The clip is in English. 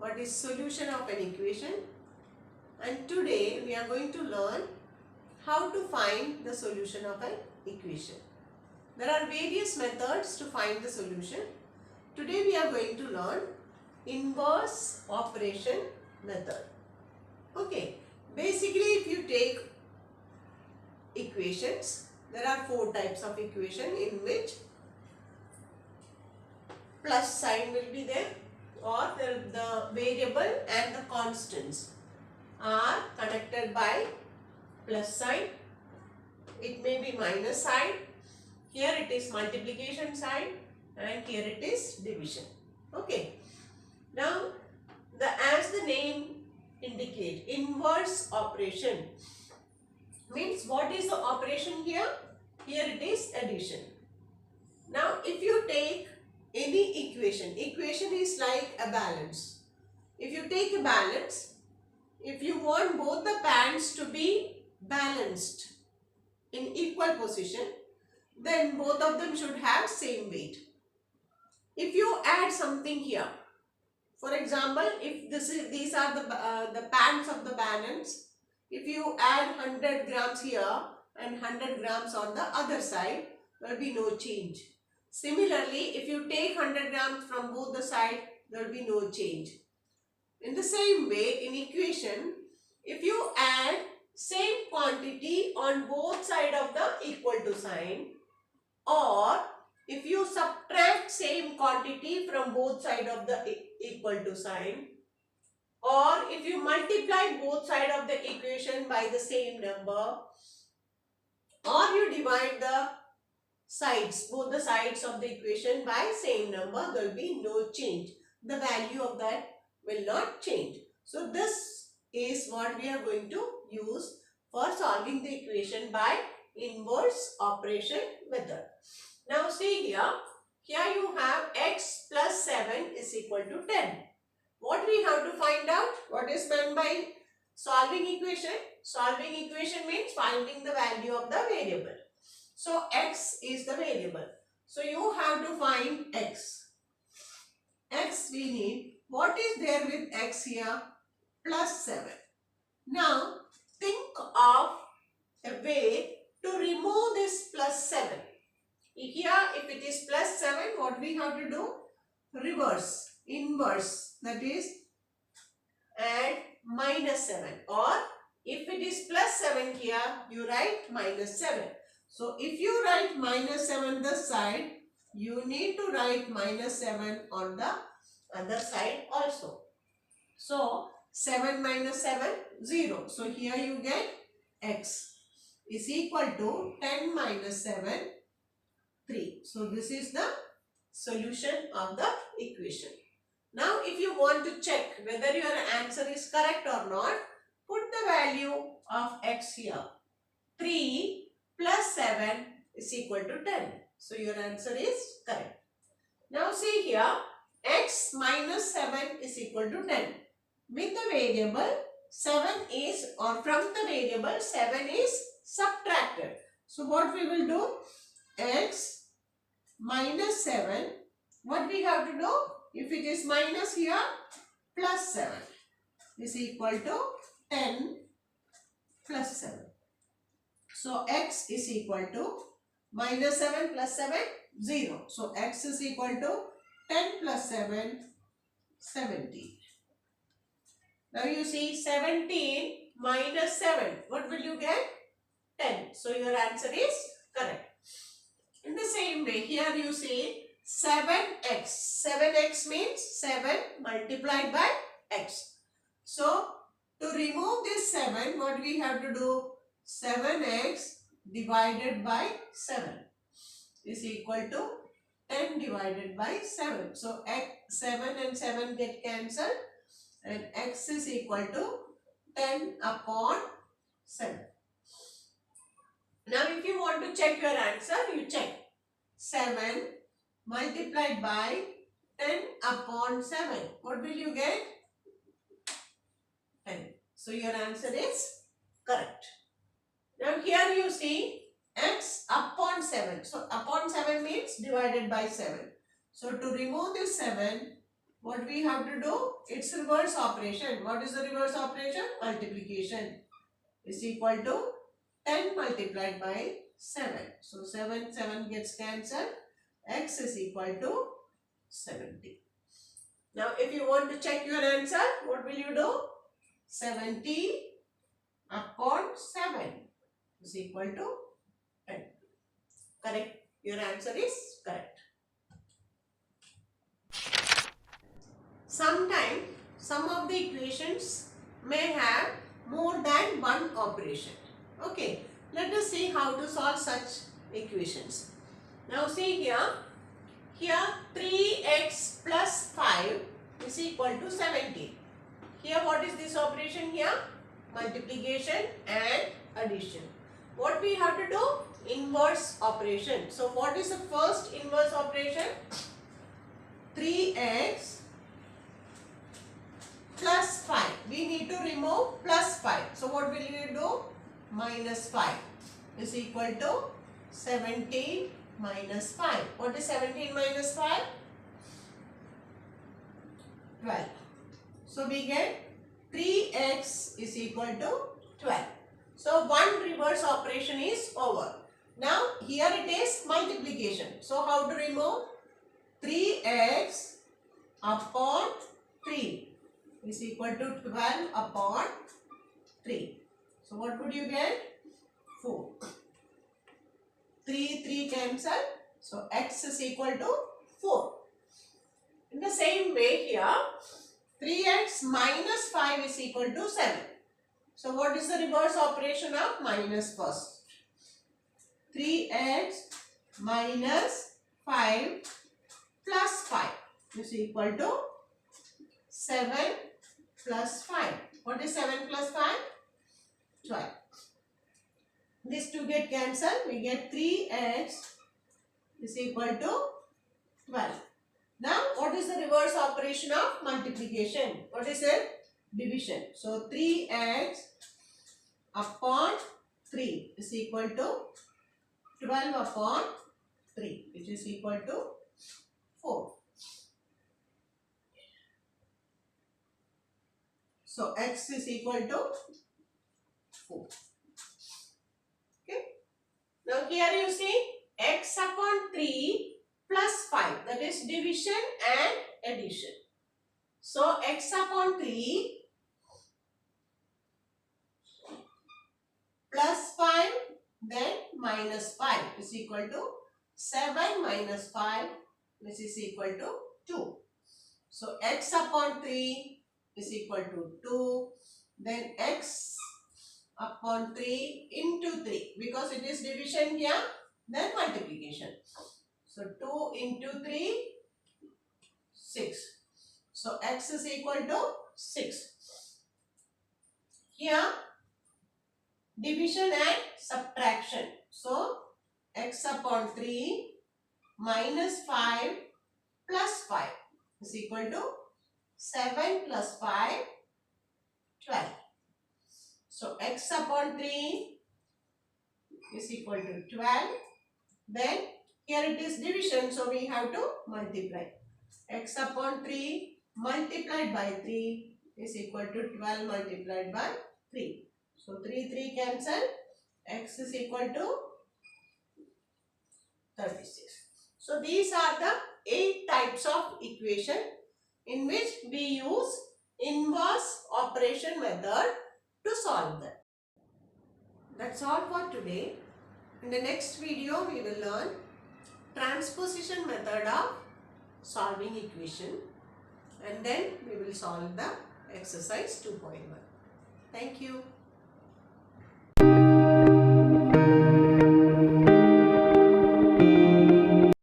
what is solution of an equation, and today we are going to learn how to find the solution of an equation. There are various methods to find the solution. Today we are going to learn inverse operation method. Okay, basically if you take equations, there are four types of equation in which plus sign will be there, or the variable and the constants are connected by plus sign. It may be minus sign. Here it is multiplication sign and here it is division. Okay. Now as the name indicate, inverse operation means what is the operation here? Here it is addition. Now if you take any equation is like a balance. If you take a balance, if you want both the bands to be balanced in equal position, then both of them should have same weight. If you add something here, for example, if these are the bands of the balance, if you add 100 grams here and 100 grams on the other side, there will be no change. Similarly, if you take 100 grams from both the sides, there will be no change. In the same way, in equation, if you add same quantity on both sides of the equal to sign, or if you subtract same quantity from both sides of the equal to sign, or if you multiply both sides of the equation by the same number, or you divide the sides, both the sides of the equation by same number, there will be no change. The value of that will not change. So this is what we are going to use for solving the equation by inverse operation method. Now see here you have x plus 7 is equal to 10. What we have to find out? What is meant by solving equation? Solving equation means finding the value of the variable. So x is the variable. So you have to find x. X we need. What is there with x here? Plus 7. Now think of a way to remove this plus 7. Here if it is plus 7, what we have to do? Reverse, inverse, that is add minus 7, or if it is plus 7 here, you write minus 7. So if you write minus 7 this side, you need to write minus 7 on the other side also. So 7 minus 7, 0. So here you get x is equal to 10 minus 7, 3. So this is the solution of the equation. Now if you want to check whether your answer is correct or not, put the value of x here. 3 plus 7 is equal to 10. So your answer is correct. Now see here, x minus 7 is equal to 10. With the variable 7 is, or from the variable 7 is subtracted. So what we will do? X minus 7, what we have to do? If it is minus here, plus 7 is equal to 10 plus 7. So x is equal to minus 7 plus 7, 0. So x is equal to 10 plus 7, 17. Now you see 17 minus 7. What will you get? 10. So your answer is correct. In the same way, here you see 7x. 7x means 7 multiplied by x. So to remove this 7, what we have to do? 7x divided by 7 is equal to 10 divided by 7. So 7 and 7 get cancelled and x is equal to 10 upon 7. Now if you want to check your answer, you check 7 multiplied by 10 upon 7. What will you get? 10. So your answer is correct. Now here you see x upon 7. So upon 7 means divided by 7. So to remove this 7, what we have to do? It's reverse operation. What is the reverse operation? Multiplication is equal to 10 multiplied by 7. So 7 gets cancelled. X is equal to 70. Now if you want to check your answer, what will you do? 70 upon 7 is equal to 10. Correct. Your answer is correct. Sometimes some of the equations may have more than one operation. Okay. Let us see how to solve such equations. Now see here. Here 3x plus 5 is equal to 70. Here what is this operation here? Multiplication and addition. What we have to do? Inverse operation. So what is the first inverse operation? 3x plus 5. We need to remove plus 5. So what will you do? Minus 5 is equal to 17 minus 5. What is 17 minus 5? 12. So we get 3x is equal to 12. So one reverse operation is over. Now here it is multiplication. So how to remove? 3x upon 3 is equal to 12 upon 3. So what would you get? 4. 3 cancel. So x is equal to 4. In the same way here, 3x minus 5 is equal to 7. So what is the reverse operation of minus first? 3x minus 5 plus 5 is equal to 7 plus 5. What is 7 plus 5? 12. These two get cancelled. We get 3x is equal to 12. Now, what is the reverse operation of multiplication? What is it? Division. So, 3x upon 3 is equal to 12 upon 3, which is equal to 4. So, x is equal to 4. Okay. Now, here you see x upon 3 plus 5, that is division and addition. So, x upon 3 plus 5 then minus 5 is equal to 7 minus 5, which is equal to 2. So, x upon 3 is equal to 2, then x upon 3 into 3, because it is division here, then multiplication. So 2 into 3, 6. So x is equal to 6. Here division and subtraction. So x upon 3 minus 5 plus 5 is equal to 7 plus 5, 12. So x upon 3 is equal to 12. Then here it is division, so we have to multiply. X upon 3 multiplied by 3 is equal to 12 multiplied by 3. So 3 cancel. X is equal to 36. So these are the 8 types of equation in which we use inverse operation method to solve them. That's all for today. In the next video, we will learn transposition method of solving equation, and then we will solve the exercise 2.1. Thank you.